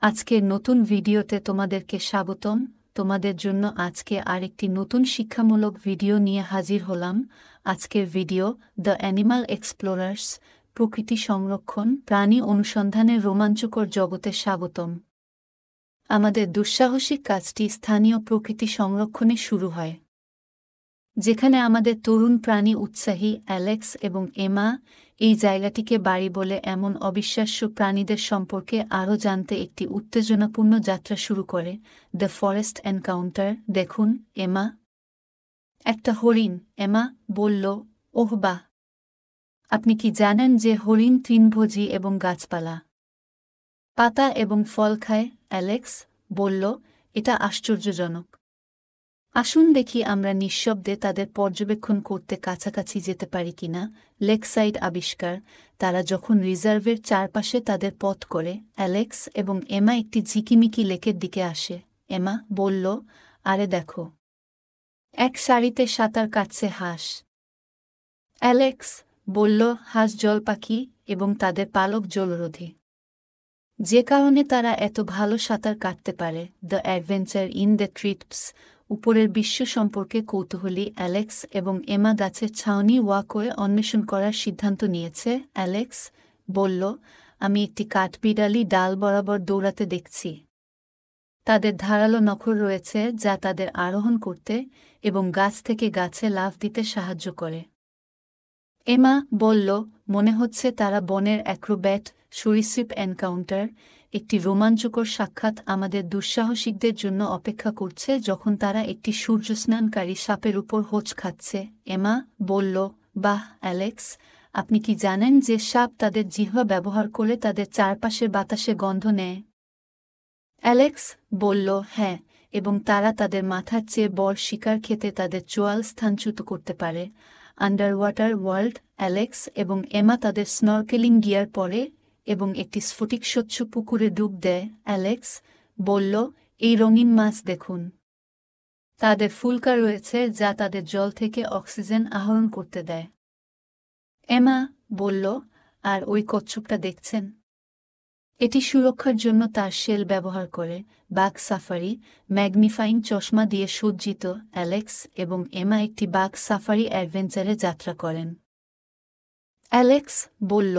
আজকের নতুন ভিডিওতে তোমাদেরকে স্বাগতম। তোমাদের জন্য আজকে আরেকটি নতুন শিক্ষামূলক ভিডিও নিয়ে হাজির হলাম। আজকের ভিডিও দ্য অ্যানিমাল এক্সপ্লোরার্স, প্রকৃতি সংরক্ষণ, প্রাণী অনুসন্ধানের রোমাঞ্চকর জগতে স্বাগতম। আমাদের দুঃসাহসিক কাজটি স্থানীয় প্রকৃতি সংরক্ষণে শুরু হয়, যেখানে আমাদের তরুণ প্রাণী উৎসাহী অ্যালেক্স এবং এমা এই জায়গাটিকে বাড়ি বলে এমন অবিশ্বাস্য প্রাণীদের সম্পর্কে আরও জানতে একটি উত্তেজনাপূর্ণ যাত্রা শুরু করে। The forest encounter. দেখুন এমা। একটা হরিণ, এমা বলল। ওহ বাহ! আপনি কি জানেন যে হরিণ তৃণভোজী এবং গাছপালা, পাতা এবং ফল খায়? অ্যালেক্স বলল, এটা আশ্চর্যজনক। আসুন দেখি আমরা নিঃশব্দে তাদের পর্যবেক্ষণ করতে কাছাকাছি যেতে পারি কিনা। লেকসাইড আবিষ্কার। তারা যখন রিজার্ভের চারপাশে তাদের পথ করে, অ্যালেক্স এবং এমা একটি ঝিকিমিকি লেকের দিকে আসে। এমা বলল, আরে দেখো, এক সারিতে সাঁতার কাটছে হাঁস। অ্যালেক্স বলল, হাঁস জল পাখি এবং তাদের পালক জলরোধী, যে কারণে তারা এত ভালো সাঁতার কাটতে পারে। The adventure in the TRIPS. উপরের বিশ্ব সম্পর্কে কৌতূহলী অ্যালেক্স এবং এমা গাছের ছাউনি ওয়াকওয়ে অন্বেষণ করার সিদ্ধান্ত নিয়েছে। অ্যালেক্স বলল, আমি একটি কাঠবিড়ালি ডাল বরাবর দৌড়াতে দেখছি। তাদের ধারালো নখর রয়েছে যা তাদের আরোহণ করতে এবং গাছ থেকে গাছে লাফ দিতে সাহায্য করে। এমা বলল, মনে হচ্ছে তারা বনের অ্যাক্রোব্যাট। সরীসৃপ এনকাউন্টার। একটি রোমাঞ্চকর সাক্ষাৎ আমাদের দুঃসাহসিকদের জন্য অপেক্ষা করছে যখন তারা একটি সূর্যস্নানকারী সাপের উপর হোঁচ খাচ্ছে। এমা বলল, বাহ অ্যালেক্স, আপনি কি জানেন যে সাপ তাদের জিহ্বা ব্যবহার করে তাদের চারপাশের বাতাসে গন্ধ নেয়? অ্যালেক্স বলল, হ্যাঁ, এবং তারা তাদের মাথার চেয়ে বড় শিকার খেতে তাদের চোয়াল স্থানচ্যুত করতে পারে। Underwater world. অ্যালেক্স এবং এমা তাদের স্নরকেলিং গিয়ার পরে এবং একটি স্ফটিকস্বচ্ছ পুকুরে ডুব দেয়। অ্যালেক্স বলল, এই রঙিন মাছ দেখুন। তাদের ফুলকা রয়েছে যা তাদের জল থেকে অক্সিজেন আহরণ করতে দেয়। এমা বলল, আর ওই কচ্ছপটা দেখছেন? এটি সুরক্ষার জন্য তার শেল ব্যবহার করে। বাঘ সাফারি। ম্যাগনিফাইং চশমা দিয়ে সজ্জিত অ্যালেক্স এবং এমা একটি বাঘ সাফারি অ্যাডভেঞ্চারে যাত্রা করেন। অ্যালেক্স বলল,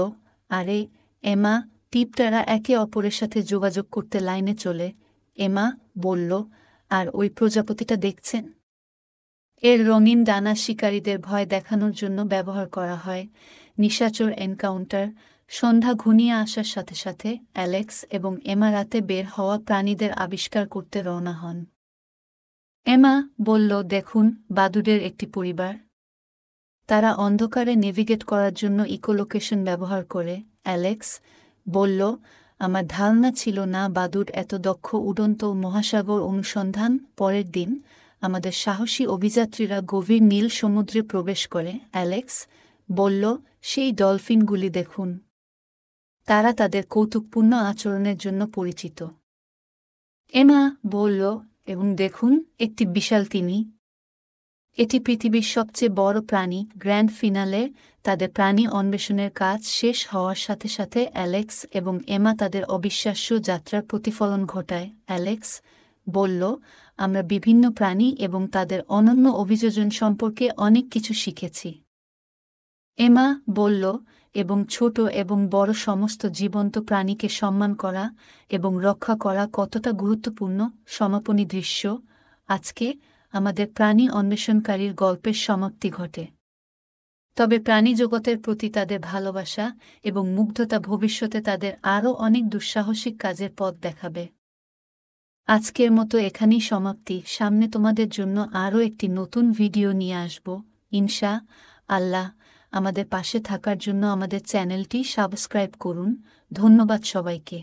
আরে এমা, টিপটারা একে অপরের সাথে যোগাযোগ করতে লাইনে চলে। এমা বলল, আর ওই প্রজাপতিটা দেখছেন? এর রঙিন ডানা শিকারীদের ভয় দেখানোর জন্য ব্যবহার করা হয়। নিশাচর এনকাউন্টার। সন্ধ্যা ঘনিয়ে আসার সাথে সাথে অ্যালেক্স এবং এমা রাতে বের হওয়া প্রাণীদের আবিষ্কার করতে রওনা হন। এমা বলল, দেখুন, বাদুড়ের একটি পরিবার। তারা অন্ধকারে নেভিগেট করার জন্য ইকোলোকেশন ব্যবহার করে। অ্যালেক্স বলল, আমার ধারণা ছিল না বাদুড় এত দক্ষ উড়ন্ত মহাসাগর অনুসন্ধান। পরের দিন আমাদের সাহসী অভিযাত্রীরা গভীর নীল সমুদ্রে প্রবেশ করে। অ্যালেক্স বলল, সেই ডলফিনগুলি দেখুন। তারা তাদের কৌতুকপূর্ণ আচরণের জন্য পরিচিত। এমা বলল, এবং দেখুন, একটি বিশাল তিমি। এটি পৃথিবীর সবচেয়ে বড় প্রাণী। গ্র্যান্ড ফিনালে তাদের প্রাণী অন্বেষণের কাজ শেষ হওয়ার সাথে সাথে অ্যালেক্স এবং এমা তাদের অবিশ্বাস্য যাত্রার প্রতিফলন ঘটায়। অ্যালেক্স বলল, আমরা বিভিন্ন প্রাণী এবং তাদের অনন্য অভিযোজন সম্পর্কে অনেক কিছু শিখেছি। এমা বলল, এবং ছোট এবং বড় সমস্ত জীবন্ত প্রাণীকে সম্মান করা এবং রক্ষা করা কতটা গুরুত্বপূর্ণ। সমাপনী দৃশ্য। আজকে আমাদের প্রাণী অন্বেষণকারীর গল্পের সমাপ্তি ঘটে, তবে প্রাণী জগতের প্রতি তাদের ভালোবাসা এবং মুগ্ধতা ভবিষ্যতে তাদের আরও অনেক দুঃসাহসিক কাজের পথ দেখাবে। আজকের মতো এখানেই সমাপ্তি। সামনে তোমাদের জন্য আরও একটি নতুন ভিডিও নিয়ে আসব ইনশা আল্লাহ। আমাদের পাশে থাকার জন্য আমাদের চ্যানেলটি সাবস্ক্রাইব করুন। ধন্যবাদ সবাইকে।